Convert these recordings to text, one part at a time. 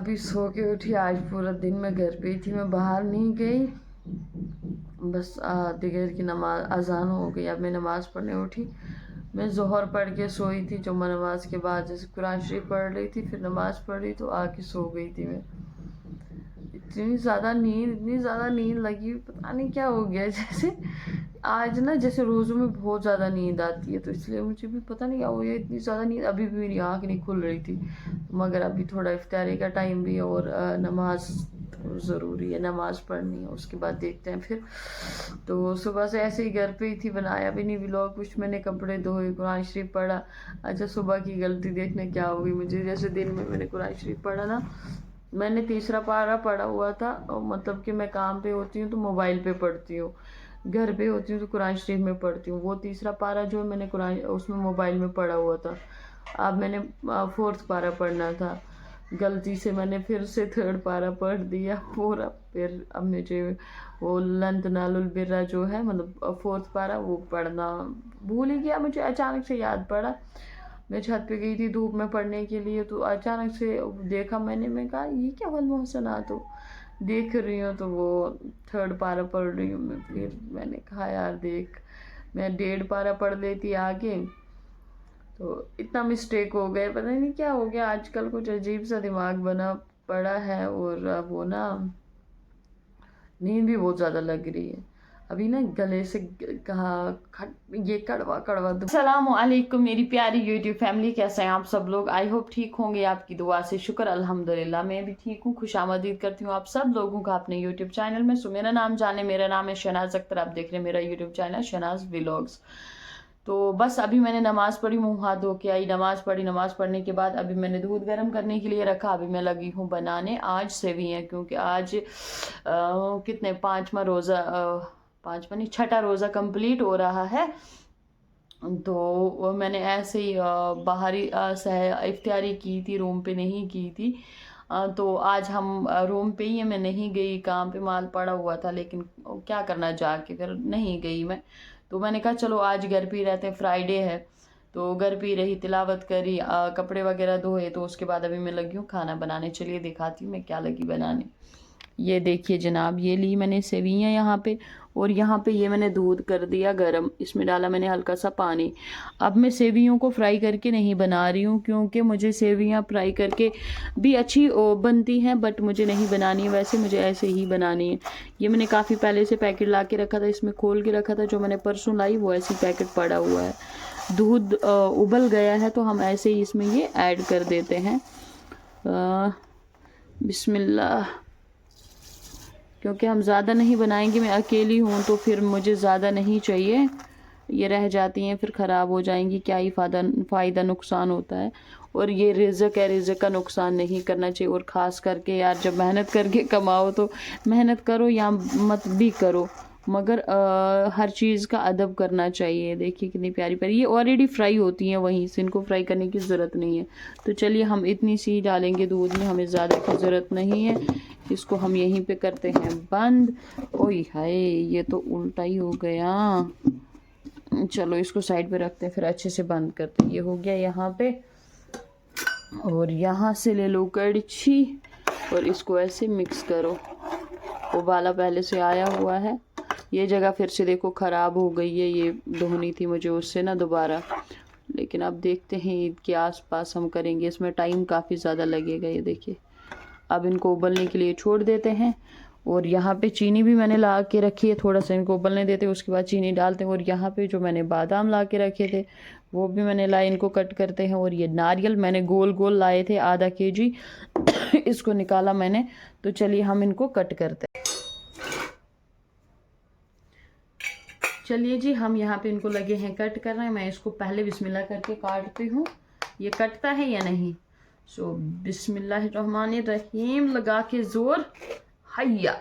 अभी सो के उठी। आज पूरा दिन मैं घर पे ही थी, मैं बाहर नहीं गई। बस दिगर की नमाज अजान हो गई, अब मैं नमाज़ पढ़ने उठी। मैं ज़ोहर पढ़ के सोई थी, जुम्मा नमाज के बाद जैसे कुरान शरीफ पढ़ रही थी, फिर नमाज़ पढ़ी तो आके सो गई थी मैं। इतनी ज़्यादा नींद लगी, पता नहीं क्या हो गया। जैसे आज ना, जैसे रोज़ों में बहुत ज़्यादा नींद आती है, तो इसलिए मुझे भी पता नहीं क्या हो गया, इतनी ज़्यादा नींद। अभी भी मेरी आँख नहीं खुल रही थी, मगर अभी थोड़ा इफ्तारी का टाइम भी है और नमाज ज़रूरी है, नमाज़ पढ़नी है, उसके बाद देखते हैं फिर। तो सुबह से ऐसे ही घर पे ही थी, बनाया भी नहीं व्लॉग कुछ। मैंने कपड़े धोए, कुरान शरीफ पढ़ा। अच्छा, सुबह की गलती देखने क्या हो गई मुझे। जैसे दिन में मैंने कुरान शरीफ पढ़ा ना, मैंने तीसरा पारा पढ़ा हुआ था, मतलब कि मैं काम पे होती हूँ तो मोबाइल पे पढ़ती हूँ, घर पे होती हूँ तो कुरान शरीफ में पढ़ती हूँ। वो तीसरा पारा जो मैंने कुरान उसमें मोबाइल में पढ़ा हुआ था, अब मैंने फोर्थ पारा पढ़ना था। गलती से मैंने फिर से थर्ड पारा पढ़ दिया पूरा। फिर अब मुझे वो लन तनालुल बिर्रा जो है, मतलब फोर्थ पारा, वो पढ़ना भूल ही गया। मुझे अचानक से याद पड़ा, मैं छत पे गई थी धूप में पढ़ने के लिए, तो अचानक से देखा मैंने, मैं कहा ये क्या वल मोहसना, तो देख रही हूँ तो वो थर्ड पारा पढ़ रही हूँ मैं। फिर मैंने कहा यार देख, मैं डेढ़ पारा पढ़ लेती आगे, तो इतना मिस्टेक हो गया, पता नहीं क्या हो गया। आजकल कुछ अजीब सा दिमाग बना पड़ा है, और वो ना नींद भी बहुत ज़्यादा लग रही है। अभी ना गले से कहा ये कड़वा कड़वा। अस्सलामुअलैकुम मेरी प्यारी यूट्यूब फैमिली, कैसे हैं आप सब लोग। आई होप ठीक होंगे, आपकी दुआ से शुक्र अल्हम्दुलिल्लाह मैं भी ठीक हूँ। खुशामदीद करती हूँ आप सब लोगों का अपने यूट्यूब चैनल में। सो मेरा नाम जाने, मेरा नाम है शहनाज अख्तर, आप देख रहे हैं मेरा यूट्यूब चैनल शहनाज व्लॉग्स। तो बस अभी मैंने नमाज़ पढ़ी, मुँह हाथ धो के आई, नमाज़ पढ़ी। नमाज़ पढ़ने के बाद अभी मैंने दूध गर्म करने के लिए रखा। अभी मैं लगी हूँ बनाने आज सेवियाँ, क्योंकि आज कितने पाँचवा रोज़ा, पाँचवा नहीं छठा रोज़ा कंप्लीट हो रहा है। तो मैंने ऐसे ही बाहरी इफ्तारी की थी, रूम पे नहीं की थी। तो आज हम रूम पे ही है, मैं नहीं गई, काम पे माल पड़ा हुआ था, लेकिन क्या करना जाके, फिर नहीं गई मैं। तो मैंने कहा चलो आज घर पे ही रहते हैं, फ्राइडे है, तो घर पे ही रही, तिलावत करी, कपड़े वगैरह धोए। तो उसके बाद अभी मैं लगी हूँ खाना बनाने। चलिए दिखाती हूँ मैं क्या लगी बनाने। ये देखिए जनाब, ये ली मैंने सेवियाँ यहाँ पे, और यहाँ पे ये मैंने दूध कर दिया गरम, इसमें डाला मैंने हल्का सा पानी। अब मैं सेवियों को फ्राई करके नहीं बना रही हूँ, क्योंकि मुझे सेवियाँ फ्राई करके भी अच्छी बनती हैं, बट मुझे नहीं बनानी है वैसे, मुझे ऐसे ही बनानी है। ये मैंने काफ़ी पहले से पैकेट ला के रखा था, इसमें खोल के रखा था, जो मैंने परसों लाई वो ऐसे पैकेट पड़ा हुआ है। दूध उबल गया है तो हम ऐसे ही इसमें ये ऐड कर देते हैं। बिस्मिल्लाह। क्योंकि हम ज़्यादा नहीं बनाएंगे, मैं अकेली हूँ तो फिर मुझे ज़्यादा नहीं चाहिए, ये रह जाती हैं फिर ख़राब हो जाएंगी, क्या ही फ़ायदा नुकसान होता है। और ये रिज़्क है, रिज़्क का नुकसान नहीं करना चाहिए। और ख़ास करके यार, जब मेहनत करके कमाओ तो मेहनत करो या मत भी करो, मगर हर चीज़ का अदब करना चाहिए। देखिए कितनी प्यारी प्यारी, ये ऑलरेडी फ्राई होती हैं वहीं से, इनको फ्राई करने की ज़रूरत नहीं है। तो चलिए हम इतनी सी डालेंगे दूध में, हमें ज़्यादा की ज़रूरत नहीं है। इसको हम यहीं पे करते हैं बंद। ओए हाय, ये तो उल्टा ही हो गया। चलो इसको साइड पे रखते हैं, फिर अच्छे से बंद करते हैं। ये हो गया यहाँ पे, और यहाँ से ले लो कड़छी और इसको ऐसे मिक्स करो। उबाला पहले से आया हुआ है, ये जगह फिर से देखो ख़राब हो गई है, ये धोनी थी मुझे उससे ना दोबारा। लेकिन अब देखते हैं ईद के आसपास हम करेंगे, इसमें टाइम काफ़ी ज़्यादा लगेगा। ये देखिए, अब इनको उबलने के लिए छोड़ देते हैं। और यहाँ पे चीनी भी मैंने ला के रखी है, थोड़ा सा इनको उबलने देते हैं, उसके बाद चीनी डालते हैं। और यहाँ पे जो मैंने बादाम ला के रखे थे वो भी मैंने लाए, इनको कट करते हैं। और ये नारियल मैंने गोल गोल लाए थे, आधा केजी इसको निकाला मैंने। तो चलिए हम इनको कट करते हैं। चलिए जी, हम यहाँ पे इनको लगे हैं कट कर रहे हैं। मैं इसको पहले बिस्मिल्लाह करके काटती हूँ, ये कटता है या नहीं। सो बिस्मिल्लाहिर्रहमानिर्रहीम लगा के जोर, हैया।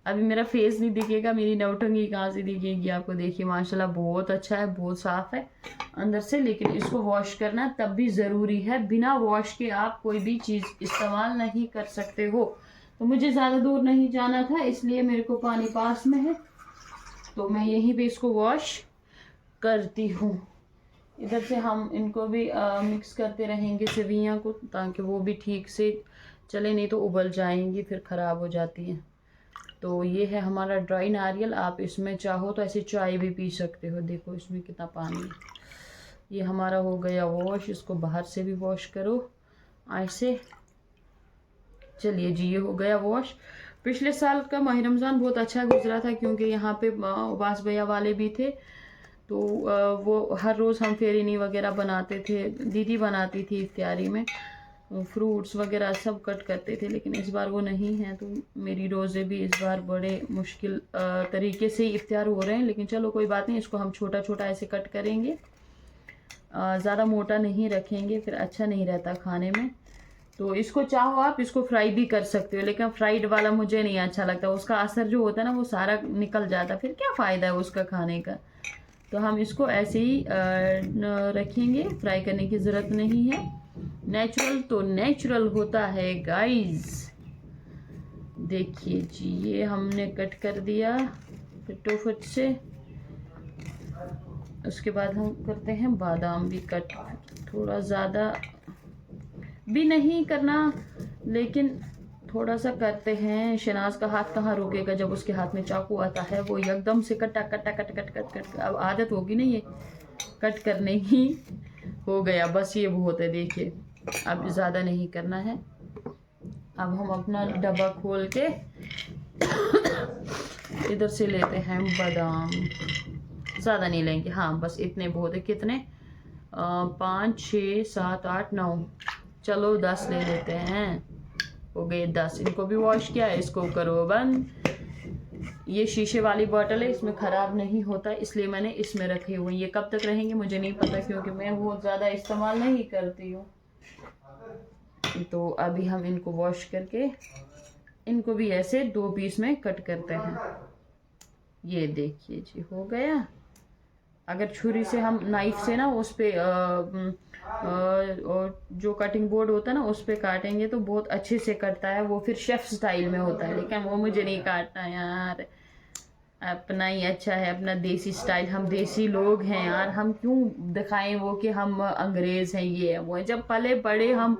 अभी मेरा फेस नहीं दिखेगा, मेरी नौटंगी कहाँ से दिखेगी आपको। देखिए माशाल्लाह बहुत अच्छा है, बहुत साफ है अंदर से। लेकिन इसको वॉश करना तब भी ज़रूरी है, बिना वॉश के आप कोई भी चीज़ इस्तेमाल नहीं कर सकते हो। तो मुझे ज़्यादा दूर नहीं जाना था, इसलिए मेरे को पानी पास में है, तो मैं यहीं पे इसको वॉश करती हूँ। इधर से हम इनको भी मिक्स करते रहेंगे सेवियाँ को, ताकि वो भी ठीक से चले, नहीं तो उबल जाएंगी फिर ख़राब हो जाती हैं। तो ये है हमारा ड्राई नारियल। आप इसमें चाहो तो ऐसे चाय भी पी सकते हो। देखो इसमें कितना पानी है। ये हमारा हो गया वॉश। इसको बाहर से भी वॉश करो ऐसे। चलिए जी, ये हो गया वॉश। पिछले साल का माह रमज़ान बहुत अच्छा गुजरा था क्योंकि यहाँ पे उबास भैया वाले भी थे, तो वो हर रोज़ हम फेरिनी वगैरह बनाते थे, दीदी बनाती थी इफ्तियारी में, फ्रूट्स वगैरह सब कट करते थे। लेकिन इस बार वो नहीं है, तो मेरी रोज़े भी इस बार बड़े मुश्किल तरीके से इफ्तियार हो रहे हैं। लेकिन चलो कोई बात नहीं, इसको हम छोटा छोटा ऐसे कट करेंगे, ज़्यादा मोटा नहीं रखेंगे, फिर अच्छा नहीं रहता खाने में। तो इसको चाहो आप इसको फ्राई भी कर सकते हो, लेकिन फ्राइड वाला मुझे नहीं अच्छा लगता। उसका असर जो होता है ना वो सारा निकल जाता, फिर क्या फ़ायदा है उसका खाने का। तो हम इसको ऐसे ही रखेंगे, फ्राई करने की ज़रूरत नहीं है। नेचुरल तो नेचुरल होता है गाइस। देखिए जी, ये हमने कट कर दिया फटाफट से। उसके बाद हम करते हैं बादाम भी कट, थोड़ा ज़्यादा भी नहीं करना, लेकिन थोड़ा सा करते हैं। शनाज का हाथ कहाँ रुकेगा जब उसके हाथ में चाकू आता है, वो एकदम से कटा कटा कट कट कट कट। अब आदत होगी ना ये कट करने की। हो गया, बस ये बहुत है। देखिए अब ज़्यादा नहीं करना है। अब हम अपना डब्बा खोल के इधर से लेते हैं बादाम। ज़्यादा नहीं लेंगे, हाँ बस इतने बहुत है। कितने 5 6 7 8 9, चलो 10 ले लेते हैं। हो गए 10। इनको भी वॉश किया है, इसको करो बंद। ये शीशे वाली बॉटल है, इसमें ख़राब नहीं होता, इसलिए मैंने इसमें रखे हुए। ये कब तक रहेंगे मुझे नहीं पता, क्योंकि मैं बहुत ज़्यादा इस्तेमाल नहीं करती हूँ। तो अभी हम इनको वॉश करके इनको भी ऐसे 2 पीस में कट करते हैं। ये देखिए जी, हो गया। अगर छुरी से हम नाइफ से ना उस पे जो कटिंग बोर्ड होता है ना उस पे काटेंगे तो बहुत अच्छे से कटता है वो, फिर शेफ स्टाइल में होता है। लेकिन वो मुझे नहीं काटना यार, अपना ही अच्छा है, अपना देसी स्टाइल। हम देसी लोग हैं यार, हम क्यों दिखाएं वो कि हम अंग्रेज हैं, ये है वो है। जब पले बड़े हम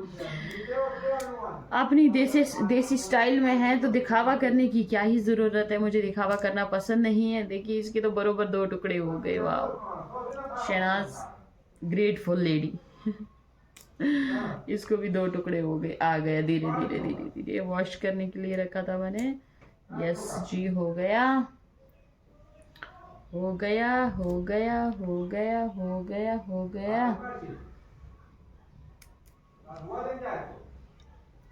अपनी देसी स्टाइल में हैं तो दिखावा करने की क्या ही ज़रूरत है। मुझे दिखावा करना पसंद नहीं है। देखिए इसके तो बरोबर 2 टुकड़े हो गए। वाह शहनाज ग्रेटफुल लेडी। इसको भी 2 टुकड़े हो गए, आ गया धीरे धीरे धीरे धीरे। वॉश करने के लिए रखा था मैंने। यस जी, हो गया हो गया हो गया हो गया हो गया हो गया।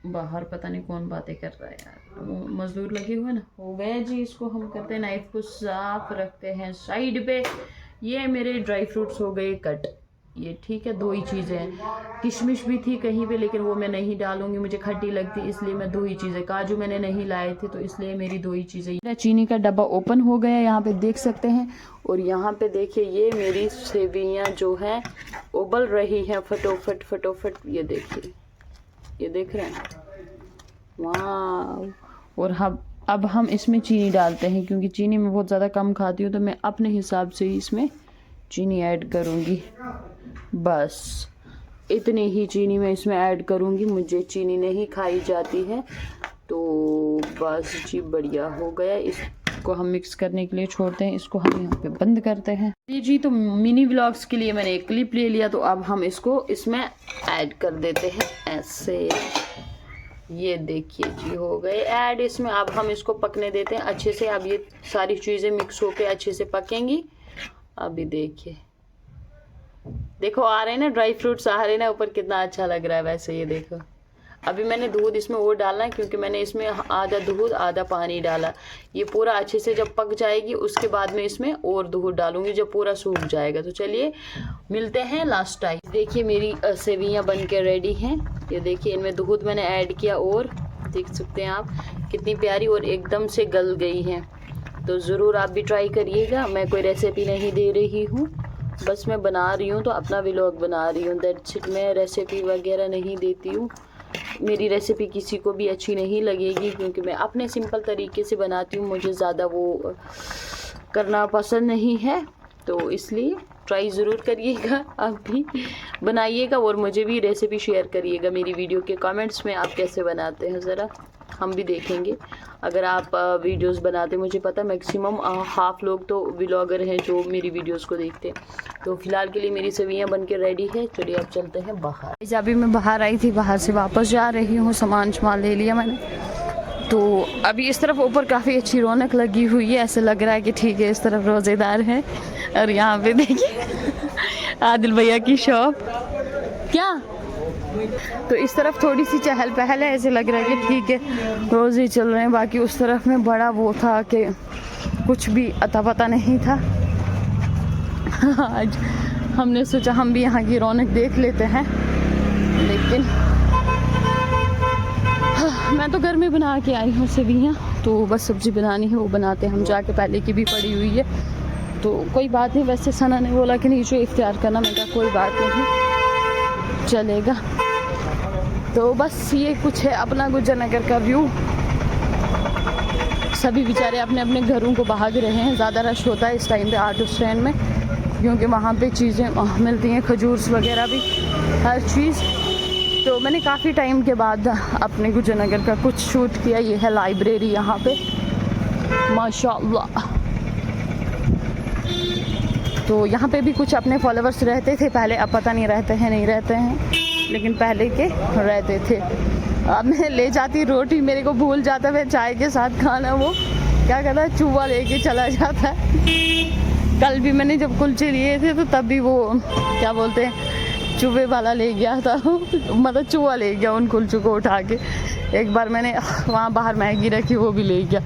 बाहर पता नहीं कौन बातें कर रहा है यार, मजदूर लगे हुए ना। हो गया जी, इसको हम करते हैं, नाइफ को साफ रखते हैं साइड पे। ये मेरे ड्राई फ्रूट्स हो गए कट। ये ठीक है, 2 ही चीज़ें हैं। किशमिश भी थी कहीं पे, लेकिन वो मैं नहीं डालूंगी, मुझे खट्टी लगती, इसलिए मैं 2 ही चीज़ें। काजू मैंने नहीं लाए थे, तो इसलिए मेरी 2 ही चीज़ें। चीनी का डब्बा ओपन हो गया, यहाँ पे देख सकते हैं। और यहाँ पे देखिए ये मेरी सेवियाँ जो हैं उबल रही हैं फटोफट फटोफट। ये देखिए, ये देख रहे हैं, वाह। और अब हम इसमें चीनी डालते हैं, क्योंकि चीनी मैं बहुत ज़्यादा कम खाती हूँ, तो मैं अपने हिसाब से ही इसमें चीनी ऐड करूँगी। बस इतनी ही चीनी मैं इसमें ऐड करूँगी, मुझे चीनी नहीं खाई जाती है। तो बस जी, बढ़िया हो गया। इसको हम मिक्स करने के लिए छोड़ते हैं, इसको हम यहाँ पे बंद करते हैं। ये जी, तो मिनी व्लॉग्स के लिए मैंने एक क्लिप ले लिया, तो अब हम इसको इसमें ऐड कर देते हैं ऐसे। ये देखिए जी, हो गए ऐड इसमें। अब हम इसको पकने देते हैं अच्छे से। अब ये सारी चीज़ें मिक्स होके अच्छे से पकेंगी। अभी देखिए, देखो आ रहे हैं ना ड्राई फ्रूट्स, आ रहे हैं ना ऊपर, कितना अच्छा लग रहा है वैसे। ये देखो, अभी मैंने दूध इसमें और डालना है, क्योंकि मैंने इसमें आधा दूध आधा पानी डाला। ये पूरा अच्छे से जब पक जाएगी उसके बाद में इसमें और दूध डालूंगी, जब पूरा सूख जाएगा। तो चलिए मिलते हैं लास्ट टाइम। देखिए मेरी सेवियाँ बन के रेडी हैं। ये देखिए, इनमें दूध मैंने ऐड किया और देख सकते हैं आप कितनी प्यारी और एकदम से गल गई हैं। तो ज़रूर आप भी ट्राई करिएगा। मैं कोई रेसिपी नहीं दे रही हूँ, बस मैं बना रही हूँ, तो अपना व्लॉग बना रही हूँ, दैट्स इट। मैं रेसिपी वगैरह नहीं देती हूँ। मेरी रेसिपी किसी को भी अच्छी नहीं लगेगी, क्योंकि मैं अपने सिंपल तरीके से बनाती हूँ, मुझे ज़्यादा वो करना पसंद नहीं है। तो इसलिए ट्राई ज़रूर करिएगा, आप भी बनाइएगा और मुझे भी रेसिपी शेयर करिएगा मेरी वीडियो के कमेंट्स में, आप कैसे बनाते हैं ज़रा हम भी देखेंगे। अगर आप वीडियोस बनाते, मुझे पता मैक्सिमम हाफ लोग तो व्लॉगर हैं जो मेरी वीडियोस को देखते हैं। तो फिलहाल के लिए मेरी सब्जियां बन के रेडी है, चलिए अब चलते हैं बाहर। अभी मैं बाहर आई थी, बाहर से वापस जा रही हूँ, सामान ले लिया मैंने। तो अभी इस तरफ ऊपर काफ़ी अच्छी रौनक लगी हुई है, ऐसे लग रहा है कि ठीक है इस तरफ रोज़ेदार हैं। और यहाँ पे देखिए आदिल भैया की शॉप, क्या तो इस तरफ थोड़ी सी चहल पहल है, ऐसे लग रहा है कि ठीक है रोज़े चल रहे हैं। बाकी उस तरफ में बड़ा वो था कि कुछ भी अता पता नहीं था। आज हमने सोचा हम भी यहाँ की रौनक देख लेते हैं, लेकिन मैं तो घर में बना के आई हूँ सेवियाँ, तो बस सब्ज़ी बनानी है, वो बनाते हम जाके, पहले की भी पड़ी हुई है तो कोई बात नहीं। वैसे सना ने बोला कि नहीं जो इख्तियार करना, मैं कहा कोई बात नहीं चलेगा। तो बस ये कुछ है अपना गुजरनगर का व्यू। सभी बेचारे अपने अपने घरों को भाग रहे हैं, ज़्यादा रश होता है इस टाइम पे ऑटो स्टैंड में, क्योंकि वहाँ पे चीज़ें मिलती हैं, खजूर वगैरह भी, हर चीज़। तो मैंने काफ़ी टाइम के बाद अपने गुजरनगर का कुछ शूट किया। ये है लाइब्रेरी यहाँ पे, माशाअल्लाह। तो यहाँ पे भी कुछ अपने फॉलोअर्स रहते थे पहले, अब पता नहीं रहते हैं नहीं रहते हैं, लेकिन पहले के रहते थे। अब मैं ले जाती रोटी, मेरे को भूल जाता है चाय के साथ खाना, वो क्या कहता है चूहा लेके चला जाता है। कल भी मैंने जब कुलचे लिए थे तो तब भी वो क्या बोलते हैं चूहे वाला ले गया था, मतलब चूहा ले गया उन कुलचों को उठा के। एक बार मैंने वहाँ बाहर मैगी रखी, वो भी ले गया।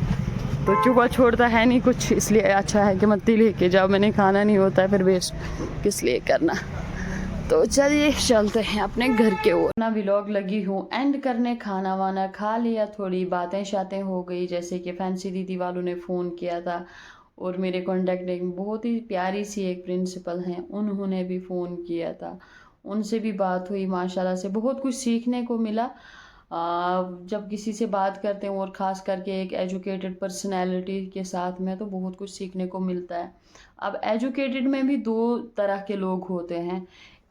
तो चूहा छोड़ता है नहीं कुछ, इसलिए अच्छा है कि मत ही लेके जाओ, मैंने खाना नहीं होता है फिर वेस्ट किस लिए करना। तो चलिए चलते हैं अपने घर के ओर। अपना व्लॉग लगी हूँ एंड करने, खाना वाना खा लिया, थोड़ी बातें शातें हो गई, जैसे कि फैंसी दीदी वालों ने फ़ोन किया था और मेरे कॉन्टेक्ट में बहुत ही प्यारी सी एक प्रिंसिपल हैं, उन्होंने भी फ़ोन किया था, उनसे भी बात हुई। माशाल्लाह से बहुत कुछ सीखने को मिला जब किसी से बात करते हैं, और ख़ास करके एक एजुकेटेड पर्सनैलिटी के साथ में, तो बहुत कुछ सीखने को मिलता है। अब एजुकेटेड में भी दो तरह के लोग होते हैं,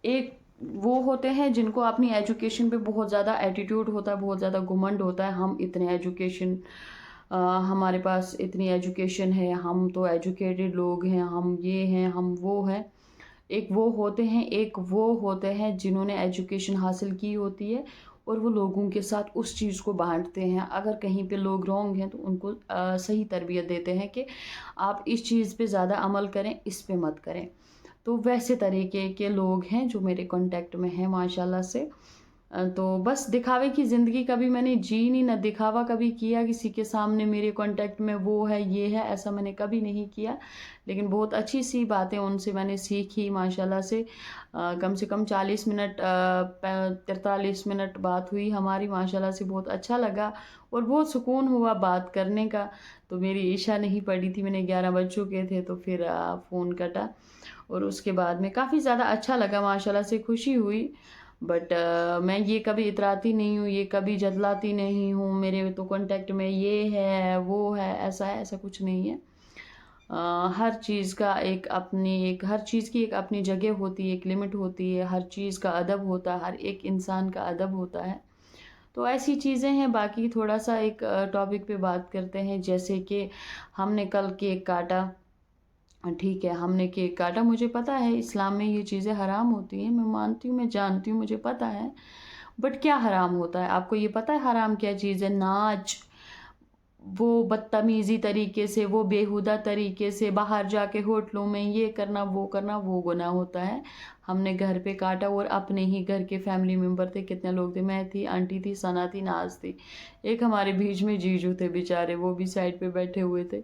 एक वो होते हैं जिनको अपनी एजुकेशन पे बहुत ज़्यादा एटीट्यूड होता है, बहुत ज़्यादा घुमंड होता है, हम इतने एजुकेशन हमारे पास इतनी एजुकेशन है, हम तो एजुकेटेड लोग हैं, हम ये हैं, हम वो हैं। एक वो होते हैं, एक वो होते हैं जिन्होंने एजुकेशन हासिल की होती है और वो लोगों के साथ उस चीज़ को बांटते हैं। अगर कहीं पे लोग रॉन्ग हैं तो उनको सही तरबियत देते हैं कि आप इस चीज़ पे ज़्यादा अमल करें, इस पे मत करें। तो वैसे तरीके के लोग हैं जो मेरे कांटेक्ट में हैं माशाल्लाह से। तो बस दिखावे की ज़िंदगी कभी मैंने जी नहीं, ना दिखावा कभी किया किसी के सामने मेरे कांटेक्ट में वो है ये है, ऐसा मैंने कभी नहीं किया। लेकिन बहुत अच्छी सी बातें उनसे मैंने सीखी माशाल्लाह से। कम से कम 40 मिनट 43 मिनट बात हुई हमारी, माशाल्लाह से बहुत अच्छा लगा और बहुत सुकून हुआ बात करने का। तो मेरी ईशा नहीं पड़ी थी, मैंने 11 बज चुके थे, तो फिर फ़ोन कटा और उसके बाद में काफ़ी ज़्यादा अच्छा लगा, माशाल्लाह से खुशी हुई। बट मैं ये कभी इतराती नहीं हूँ, ये कभी जतलाती नहीं हूँ, मेरे तो कांटेक्ट में ये है वो है, ऐसा है, ऐसा कुछ नहीं है। हर चीज़ का एक अपनी एक हर चीज़ की एक अपनी जगह होती है, एक लिमिट होती है, हर चीज़ का अदब होता है, हर एक इंसान का अदब होता है। तो ऐसी चीज़ें हैं। बाकी थोड़ा सा एक टॉपिक पे बात करते हैं, जैसे कि हमने कल केक काटा, ठीक है हमने केक काटा, मुझे पता है इस्लाम में ये चीज़ें हराम होती हैं, मैं मानती हूँ, मैं जानती हूँ, मुझे पता है। बट क्या हराम होता है, आपको ये पता है हराम क्या चीज़ है? नाच, वो बदतमीज़ी तरीके से, वो बेहुदा तरीके से बाहर जाके होटलों में ये करना, वो गुनाह होता है। हमने घर पे काटा और अपने ही घर के फैमिली मेम्बर थे, कितने लोग थे, मैं थी, आंटी थी, सना थी, नाज थी, एक हमारे बीच में जीजू थे बेचारे, वो भी साइड पे बैठे हुए थे।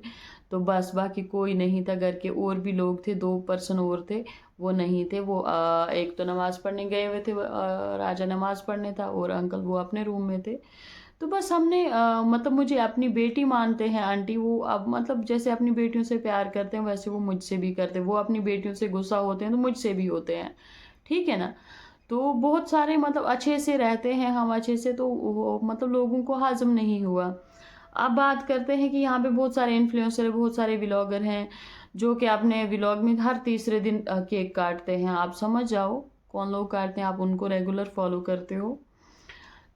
तो बस बाकी कोई नहीं था, घर के और भी लोग थे, 2 पर्सन और थे, वो नहीं थे। वो एक तो नमाज़ पढ़ने गए हुए थे, राजा नमाज़ पढ़ने था, और अंकल वो अपने रूम में थे। तो बस हमने मतलब मुझे अपनी बेटी मानते हैं आंटी, वो अब मतलब जैसे अपनी बेटियों से प्यार करते हैं वैसे वो मुझसे भी करते हैं, वो अपनी बेटियों से गुस्सा होते हैं तो मुझसे भी होते हैं, ठीक है ना। तो बहुत सारे मतलब अच्छे से रहते हैं हम, अच्छे से, तो मतलब लोगों को हाज़म नहीं हुआ। अब बात करते हैं कि यहाँ पे बहुत सारे इन्फ्लुएंसर, बहुत सारे व्लॉगर हैं जो कि अपने व्लॉग में हर तीसरे दिन केक काटते हैं। आप समझ जाओ कौन लोग काटते हैं, आप उनको रेगुलर फॉलो करते हो।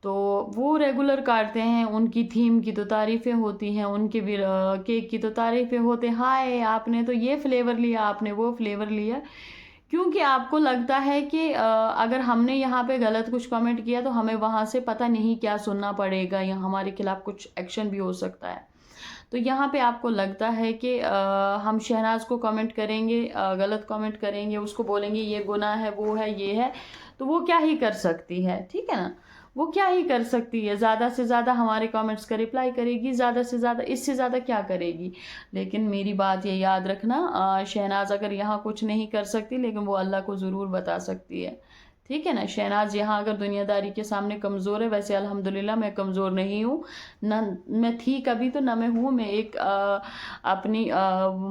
तो वो रेगुलर काटते हैं, उनकी थीम की तो तारीफ़ें होती हैं, उनके भी केक की तो तारीफ़ें होते हैं, हाय आपने तो ये फ्लेवर लिया, आपने वो फ्लेवर लिया। क्योंकि आपको लगता है कि अगर हमने यहाँ पे गलत कुछ कमेंट किया तो हमें वहाँ से पता नहीं क्या सुनना पड़ेगा या हमारे खिलाफ कुछ एक्शन भी हो सकता है। तो यहाँ पे आपको लगता है कि हम शहनाज को कमेंट करेंगे, गलत कमेंट करेंगे, उसको बोलेंगे ये गुनाह है, वो है, ये है, तो वो क्या ही कर सकती है, ठीक है ना। वो क्या ही कर सकती है, ज़्यादा से ज़्यादा हमारे कमेंट्स का रिप्लाई करेगी, ज़्यादा से ज़्यादा, इससे ज़्यादा क्या करेगी। लेकिन मेरी बात ये याद रखना, शहनाज अगर यहाँ कुछ नहीं कर सकती लेकिन वो अल्लाह को ज़रूर बता सकती है, ठीक है ना। शहनाज यहाँ अगर दुनियादारी के सामने कमज़ोर है, वैसे अल्हम्दुलिल्लाह मैं कमज़ोर नहीं हूँ, ना मैं थी कभी तो ना मैं हूँ। मैं एक अपनी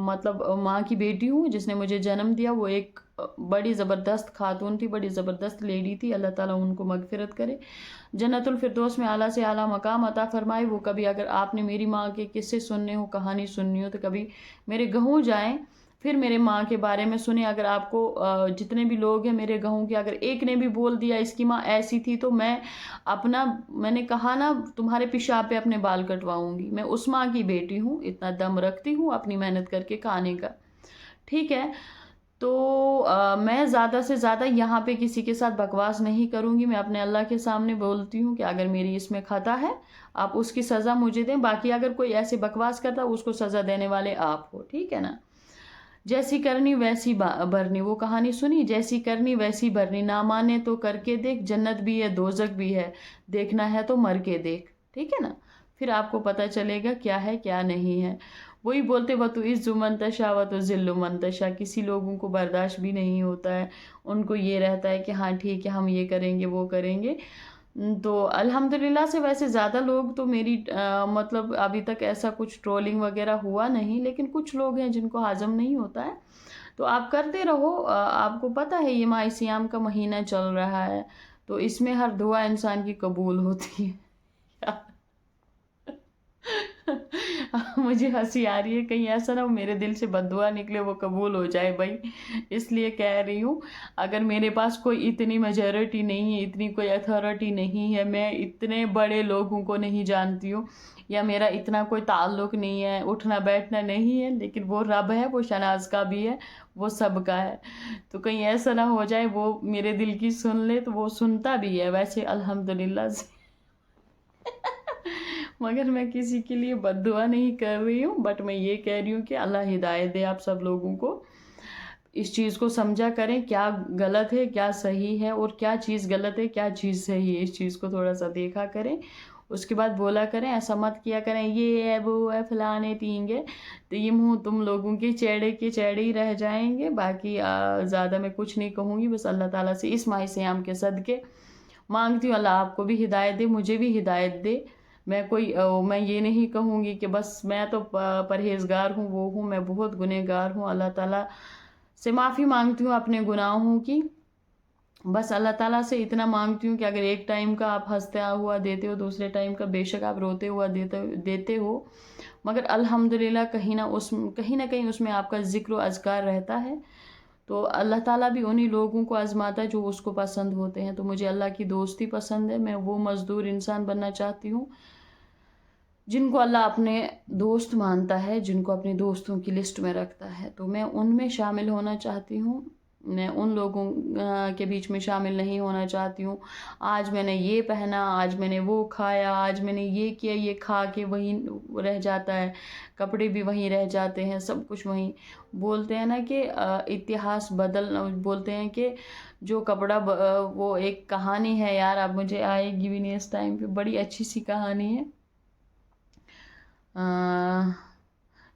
मतलब माँ की बेटी हूँ जिसने मुझे जन्म दिया। वो एक बड़ी ज़बरदस्त खातून थी, बड़ी ज़बरदस्त लेडी थी। अल्लाह ताला उनको मगफिरत करे, जन्नतुल फिरदौस में आला से आला मकाम अता फरमाए। वो कभी अगर आपने मेरी माँ के किस्से सुनने हो, कहानी सुननी हो, तो कभी मेरे गाँव जाएँ, फिर मेरे माँ के बारे में सुने। अगर आपको जितने भी लोग हैं मेरे गाँव के, अगर एक ने भी बोल दिया इसकी माँ ऐसी थी, तो मैंने कहा ना, तुम्हारे पेशाब पे अपने बाल कटवाऊंगी। मैं उस माँ की बेटी हूँ, इतना दम रखती हूँ अपनी मेहनत करके खाने का, ठीक है। तो मैं ज़्यादा से ज़्यादा यहाँ पे किसी के साथ बकवास नहीं करूँगी। मैं अपने अल्लाह के सामने बोलती हूँ कि अगर मेरी इसमें खता है, आप उसकी सज़ा मुझे दें। बाकी अगर कोई ऐसे बकवास करता, उसको सज़ा देने वाले आप हो, ठीक है ना। जैसी करनी वैसी भरनी, वो कहानी सुनी, जैसी करनी वैसी भरनी, ना माने तो करके देख, जन्नत भी है दोजक भी है, देखना है तो मर के देख, ठीक है ना। फिर आपको पता चलेगा क्या है क्या नहीं है। वही बोलते वतु इज़्ज़ु मन तशा वतु ज़िल्लु मन तशा। किसी लोगों को बर्दाश्त भी नहीं होता है, उनको ये रहता है कि हाँ ठीक है, हम ये करेंगे वो करेंगे। तो अल्हम्दुलिल्लाह से वैसे ज़्यादा लोग तो मेरी मतलब अभी तक ऐसा कुछ ट्रोलिंग वगैरह हुआ नहीं, लेकिन कुछ लोग हैं जिनको हाज़म नहीं होता है। तो आप करते रहो, आपको पता है ये माह सियाम का महीना चल रहा है, तो इसमें हर दुआ इंसान की कबूल होती है। मुझे हंसी आ रही है, कहीं ऐसा ना हो मेरे दिल से बद्दुआ निकले, वो कबूल हो जाए भाई, इसलिए कह रही हूँ। अगर मेरे पास कोई इतनी मेजॉरिटी नहीं है, इतनी कोई अथॉरिटी नहीं है, मैं इतने बड़े लोगों को नहीं जानती हूँ, या मेरा इतना कोई ताल्लुक नहीं है, उठना बैठना नहीं है, लेकिन वो रब है, वो शनाज का भी है, वो सब का है। तो कहीं ऐसा ना हो जाए वो मेरे दिल की सुन ले, तो वो सुनता भी है वैसे अल्हम्दुलिल्लाह से। मगर मैं किसी के लिए बद्दुआ नहीं कर रही हूँ, बट मैं ये कह रही हूँ कि अल्लाह हिदायत दे आप सब लोगों को। इस चीज़ को समझा करें, क्या गलत है क्या सही है, और क्या चीज़ गलत है क्या चीज़ सही है, इस चीज़ को थोड़ा सा देखा करें, उसके बाद बोला करें। ऐसा मत किया करें ये है वो है फलाने टींगे, तो ये मुँह तुम लोगों के चेहरे के चेहरे ही रह जाएंगे। बाकी ज़्यादा मैं कुछ नहीं कहूँगी, बस अल्लाह ताला से इस माह सियाम के सदके मांगती हूँ, अल्लाह आपको भी हिदायत दे, मुझे भी हिदायत दे। मैं ये नहीं कहूँगी कि बस मैं तो परहेज़गार हूँ, वो हूँ, मैं बहुत गुनहगार हूँ। अल्लाह ताला से माफ़ी मांगती हूँ अपने गुनाहों की। बस अल्लाह ताला से इतना मांगती हूँ कि अगर एक टाइम का आप हंसता हुआ देते हो, दूसरे टाइम का बेशक आप रोते हुआ देते हो, मगर अल्हम्दुलिल्लाह कहीं ना कहीं उसमें आपका ज़िक्र व अज़कार रहता है। तो अल्लाह ताला भी उन्हीं लोगों को आज़माता है जो उसको पसंद होते हैं। तो मुझे अल्लाह की दोस्ती पसंद है, मैं वो मज़दूर इंसान बनना चाहती हूँ जिनको अल्लाह अपने दोस्त मानता है, जिनको अपने दोस्तों की लिस्ट में रखता है। तो मैं उनमें शामिल होना चाहती हूँ, मैं उन लोगों के बीच में शामिल नहीं होना चाहती हूँ। आज मैंने ये पहना, आज मैंने वो खाया, आज मैंने ये किया, ये खा के वहीं रह जाता है, कपड़े भी वहीं रह जाते हैं, सब कुछ वहीं। बोलते हैं ना कि इतिहास बोलते हैं कि जो कपड़ा वो एक कहानी है यार, अब मुझे आएगी भी नहीं इस टाइम पे, बड़ी अच्छी सी कहानी है।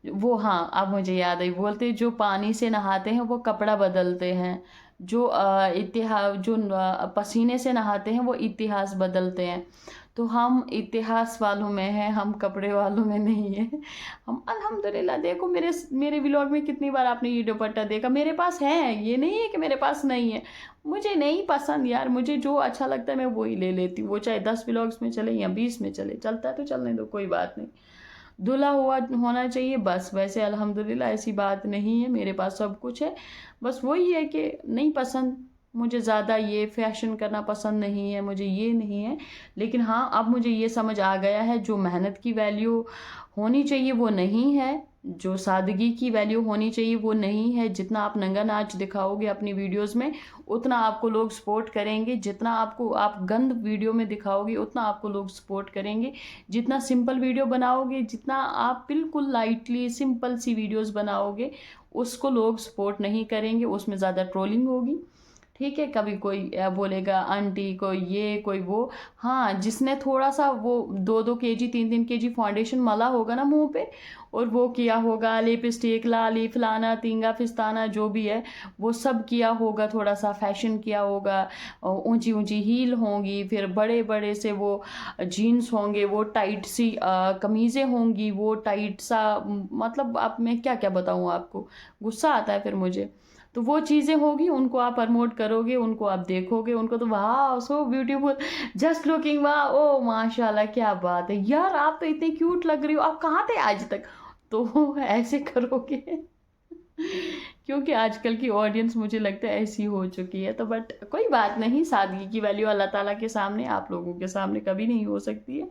वो हाँ, अब मुझे याद आई, बोलते जो पानी से नहाते हैं वो कपड़ा बदलते हैं, जो पसीने से नहाते हैं वो इतिहास बदलते हैं। तो हम इतिहास वालों में हैं, हम कपड़े वालों में नहीं है। हम अल्हम्दुलिल्लाह, देखो मेरे व्लॉग में कितनी बार आपने ये दुपट्टा देखा, मेरे पास है, ये नहीं है कि मेरे पास नहीं है। मुझे नहीं पसंद यार, मुझे जो अच्छा लगता है मैं वही ले लेती हूँ, वो चाहे 10 व्लॉग्स में चले या 20 में चले, चलता है तो चलने दो, कोई बात नहीं। धुला हुआ होना चाहिए बस। वैसे अल्हम्दुलिल्लाह ऐसी बात नहीं है, मेरे पास सब कुछ है। बस वही है कि नहीं पसंद मुझे ज़्यादा, ये फैशन करना पसंद नहीं है, मुझे ये नहीं है। लेकिन हाँ, अब मुझे ये समझ आ गया है जो मेहनत की वैल्यू होनी चाहिए वो नहीं है, जो सादगी की वैल्यू होनी चाहिए वो नहीं है। जितना आप नंगा नाच दिखाओगे अपनी वीडियोस में उतना आपको लोग सपोर्ट करेंगे, जितना आप गंद वीडियो में दिखाओगे उतना आपको लोग सपोर्ट करेंगे। जितना सिंपल वीडियो बनाओगे, जितना आप बिल्कुल लाइटली सिंपल सी वीडियोस बनाओगे उसको लोग सपोर्ट नहीं करेंगे, उसमें ज़्यादा ट्रोलिंग होगी। ठीक है, कभी कोई बोलेगा आंटी, कोई ये कोई वो। हाँ, जिसने थोड़ा सा वो 2-2 kg 3-3 kg फाउंडेशन मला होगा ना मुंह पे, और वो किया होगा लिपस्टिक लाली फलाना तींगा फिस्ताना जो भी है वो सब किया होगा, थोड़ा सा फैशन किया होगा, ऊंची ऊंची हील होंगी, फिर बड़े बड़े से वो जीन्स होंगे, वो टाइट सी कमीज़ें होंगी, वो टाइट सा मतलब आप मैं क्या क्या बताऊँ आपको, गुस्सा आता है फिर मुझे। तो वो चीज़ें होगी, उनको आप प्रमोट करोगे, उनको आप देखोगे, उनको तो वाह सो ब्यूटीफुल, जस्ट लुकिंग, वाह ओ माशाल्लाह क्या बात है यार, आप तो इतने क्यूट लग रही हो, आप कहाँ थे आज तक। तो ऐसे करोगे क्योंकि आजकल की ऑडियंस मुझे लगता है ऐसी हो चुकी है। तो बट कोई बात नहीं, सादगी की वैल्यू अल्लाह ताला के सामने, आप लोगों के सामने कभी नहीं हो सकती है।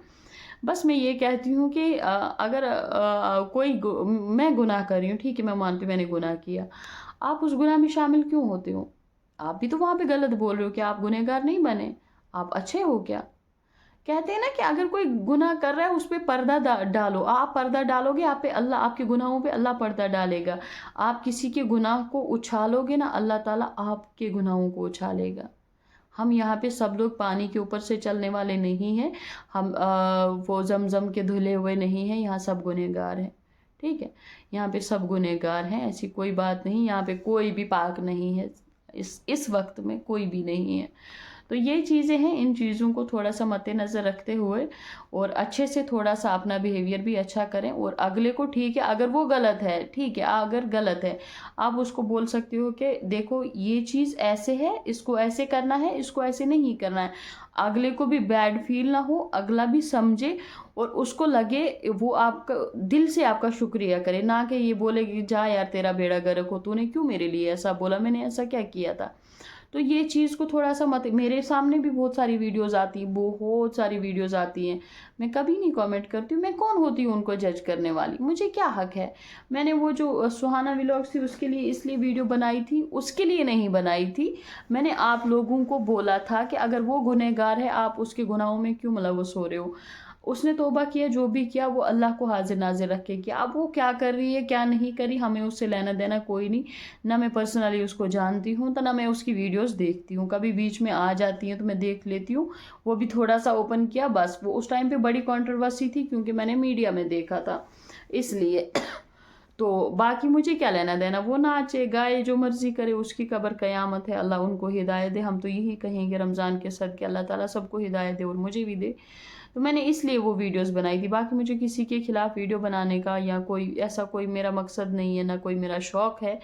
बस मैं ये कहती हूँ कि अगर मैं गुनाह कर रही हूँ, ठीक है, मैं मानती हूँ मैंने गुनाह किया, आप उस गुनाह में शामिल क्यों होते हो? आप भी तो वहाँ पे गलत बोल रहे हो कि आप गुनहगार नहीं बने, आप अच्छे हो क्या? कहते हैं ना कि अगर कोई गुनाह कर रहा है उस पर पर्दा डालो, आप पर्दा डालोगे, आप पे अल्लाह, आपके गुनाहों पे अल्लाह पर्दा डालेगा। आप किसी के गुनाह को उछालोगे ना, अल्लाह ताला आपके गुनाहों को उछालेगा। हम यहाँ पे सब लोग पानी के ऊपर से चलने वाले नहीं हैं, हम वो जमजम के धुले हुए नहीं हैं, यहाँ सब गुनहगार हैं। ठीक है, यहाँ पे सब गुनहगार हैं, ऐसी कोई बात नहीं, यहाँ पे कोई भी पाक नहीं है, इस वक्त में कोई भी नहीं है। तो ये चीज़ें हैं, इन चीज़ों को थोड़ा सा मद्देनज़र रखते हुए और अच्छे से थोड़ा सा अपना बिहेवियर भी अच्छा करें, और अगले को, ठीक है, अगर वो गलत है, ठीक है, अगर गलत है आप उसको बोल सकते हो कि देखो ये चीज़ ऐसे है, इसको ऐसे करना है, इसको ऐसे नहीं करना है। अगले को भी बैड फील ना हो, अगला भी समझे और उसको लगे वो आपका दिल से आपका शुक्रिया करे, ना कि ये बोले कि जा यार तेरा बेड़ा गर्क हो, तूने क्यों मेरे लिए ऐसा बोला, मैंने ऐसा क्या किया था। तो ये चीज़ को थोड़ा सा मत, मेरे सामने भी बहुत सारी वीडियोस आती हैं, बहुत सारी वीडियोस आती हैं, मैं कभी नहीं कमेंट करती हूँ, मैं कौन होती हूँ उनको जज करने वाली, मुझे क्या हक है। मैंने वो जो सुहाना व्लॉग्स थी उसके लिए इसलिए वीडियो बनाई थी, उसके लिए नहीं बनाई थी, मैंने आप लोगों को बोला था कि अगर वो गुनहगार है आप उसके गुनाहों में क्यों मुलव्वस हो रहे हो। उसने तौबा किया, जो भी किया वो अल्लाह को हाजिर नाजिर रख के किया। अब वो क्या कर रही है क्या नहीं करी हमें उससे लेना देना कोई नहीं, ना मैं पर्सनली उसको जानती हूँ, तो ना मैं उसकी वीडियोस देखती हूँ, कभी बीच में आ जाती हैं तो मैं देख लेती हूँ। वो भी थोड़ा सा ओपन किया बस, वो उस टाइम पे बड़ी कंट्रोवर्सी थी क्योंकि मैंने मीडिया में देखा था इसलिए। तो बाकी मुझे क्या लेना देना, वो नाचे गाए जो मर्जी करे, उसकी कब्र कयामत है, अल्लाह उनको हिदायत दे। हम तो यही कहेंगे रमज़ान के सदके अल्लाह ताला सबको हिदायत दे और मुझे भी दे। तो मैंने इसलिए वो वीडियोस बनाई थी, बाकी मुझे किसी के खिलाफ वीडियो बनाने का या कोई ऐसा कोई मेरा मकसद नहीं है, ना कोई मेरा शौक़ है।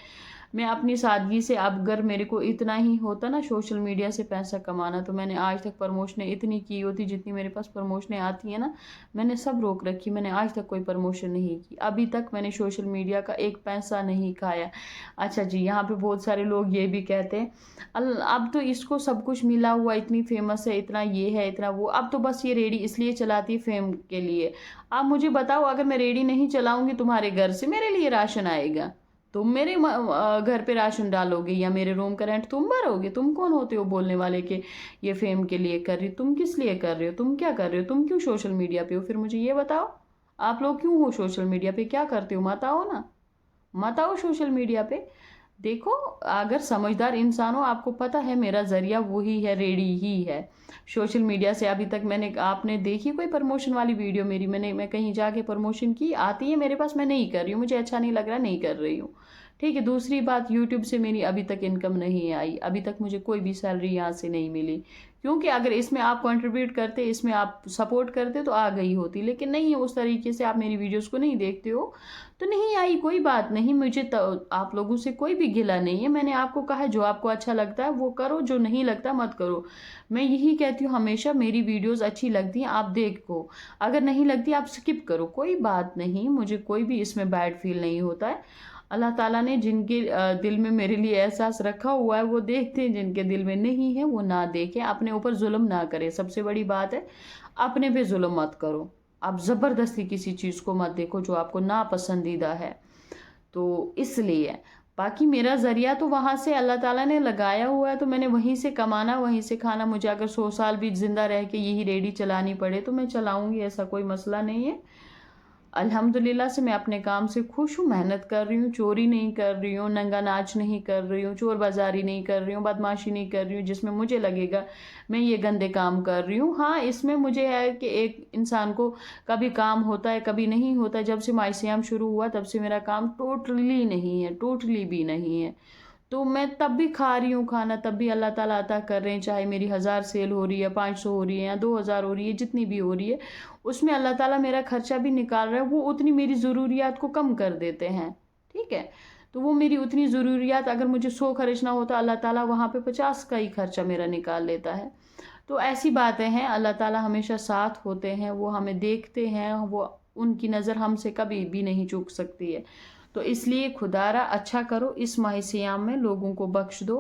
मैं अपनी सादगी से, अब अगर मेरे को इतना ही होता ना सोशल मीडिया से पैसा कमाना, तो मैंने आज तक प्रमोशनें इतनी की होती जितनी मेरे पास प्रमोशनें आती हैं ना, मैंने सब रोक रखी, मैंने आज तक कोई प्रमोशन नहीं की, अभी तक मैंने सोशल मीडिया का एक पैसा नहीं खाया। अच्छा जी, यहाँ पे बहुत सारे लोग ये भी कहते हैं अब तो इसको सब कुछ मिला हुआ, इतनी फेमस है, इतना ये है इतना वो, अब तो बस ये रेडी इसलिए चलाती है फेम के लिए। आप मुझे बताओ, अगर मैं रेडी नहीं चलाऊंगी तुम्हारे घर से मेरे लिए राशन आएगा? तुम मेरे घर पे राशन डालोगे या मेरे रूम का रेंट तुम भरोगे? तुम कौन होते हो बोलने वाले कि ये फेम के लिए कर रही, तुम किस लिए कर रहे हो, तुम क्या कर रहे हो, तुम क्यों सोशल मीडिया पे हो? फिर मुझे ये बताओ, आप लोग क्यों हो सोशल मीडिया पे, क्या करते हो? मत आओ ना, मत आओ सोशल मीडिया पे। देखो, अगर समझदार इंसान हो, आपको पता है मेरा जरिया वही है, रेडी ही है। सोशल मीडिया से अभी तक आपने देखी कोई प्रमोशन वाली वीडियो मैं कहीं जाके प्रमोशन की आती है मेरे पास, मैं नहीं कर रही हूँ, मुझे अच्छा नहीं लग रहा, नहीं कर रही हूँ। ठीक है। दूसरी बात, यूट्यूब से मेरी अभी तक इनकम नहीं आई, अभी तक मुझे कोई भी सैलरी यहाँ से नहीं मिली, क्योंकि अगर इसमें आप कंट्रीब्यूट करते, इसमें आप सपोर्ट करते तो आ गई होती, लेकिन नहीं है, उस तरीके से आप मेरी वीडियोस को नहीं देखते हो तो नहीं आई। कोई बात नहीं, मुझे तो आप लोगों से कोई भी गिला नहीं है। मैंने आपको कहा जो आपको अच्छा लगता है वो करो, जो नहीं लगता मत करो। मैं यही कहती हूँ हमेशा, मेरी वीडियोस अच्छी लगती हैं आप देखो, अगर नहीं लगती आप स्किप करो, कोई बात नहीं, मुझे कोई भी इसमें बैड फील नहीं होता है। अल्लाह ताला ने जिनके दिल में मेरे लिए एहसास रखा हुआ है वो देखते हैं, जिनके दिल में नहीं है वो ना देखें, अपने ऊपर जुल्म ना करें। सबसे बड़ी बात है, अपने पे जुल्म मत करो। आप ज़बरदस्ती किसी चीज़ को मत देखो जो आपको ना पसंदीदा है। तो इसलिए बाकी मेरा ज़रिया तो वहाँ से अल्लाह ताला ने लगाया हुआ है, तो मैंने वहीं से कमाना, वहीं से खाना। मुझे अगर 100 साल भी ज़िंदा रह के यही रेडी चलानी पड़े तो मैं चलाऊँगी, ऐसा कोई मसला नहीं है। अल्हम्दुलिल्लाह से मैं अपने काम से खुश हूँ, मेहनत कर रही हूँ, चोरी नहीं कर रही हूँ, नंगा नाच नहीं कर रही हूँ, चोर बाजारी नहीं कर रही हूँ, बदमाशी नहीं कर रही हूँ जिसमें मुझे लगेगा मैं ये गंदे काम कर रही हूँ। हाँ, इसमें मुझे है कि एक इंसान को कभी काम होता है कभी नहीं होता। जब से माह सियाम शुरू हुआ तब से मेरा काम टोटली नहीं है, टोटली भी नहीं है। तो मैं तब भी खा रही हूँ खाना, तब भी अल्लाह ताला अता कर रहे हैं, चाहे मेरी 1000 सेल हो रही है, 500 हो रही है या 2000 हो रही है, जितनी भी हो रही है उसमें अल्लाह ताला मेरा खर्चा भी निकाल रहा है। वो उतनी मेरी ज़रूरियात को कम कर देते हैं, ठीक है। तो वो मेरी उतनी ज़रूरियात, अगर मुझे 100 खर्चना होता अल्लाह ताला वहाँ पे 50 का ही खर्चा मेरा निकाल लेता है। तो ऐसी बातें हैं, अल्लाह ताला हमेशा साथ होते हैं, वो हमें देखते हैं, वो उनकी नज़र हमसे कभी भी नहीं चूक सकती है। तो इसलिए खुदारा अच्छा करो, इस माह सियाम में लोगों को बख्श दो,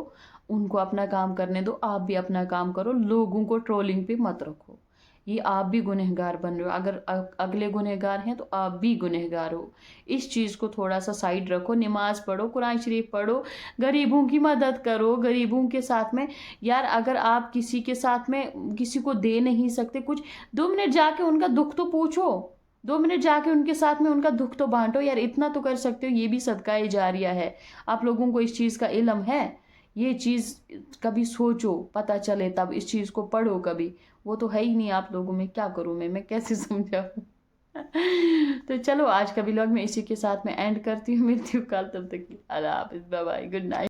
उनको अपना काम करने दो, आप भी अपना काम करो, लोगों को ट्रोलिंग पे मत रखो। ये आप भी गुनहगार बन रहे हो, अगर अगले गुनहगार हैं तो आप भी गुनहगार हो। इस चीज़ को थोड़ा सा साइड रखो, नमाज पढ़ो, कुरान शरीफ पढ़ो, गरीबों की मदद करो, गरीबों के साथ में यार, अगर आप किसी के साथ में किसी को दे नहीं सकते कुछ, 2 मिनट जाके उनका दुख तो पूछो, 2 मिनट जाके उनके साथ में उनका दुख तो बांटो यार, इतना तो कर सकते हो। ये भी सदका जारिया है। आप लोगों को इस चीज़ का इल्म है? ये चीज़ कभी सोचो, पता चले तब इस चीज़ को पढ़ो कभी। वो तो है ही नहीं आप लोगों में, क्या करूँ मैं कैसे समझाऊँ। तो चलो आज का व्लॉग मैं इसी के साथ में एंड करती हूँ, मिलती हूँ कल, तब तक अल्लाह हाफिज़, बाय बाय, गुड नाइट।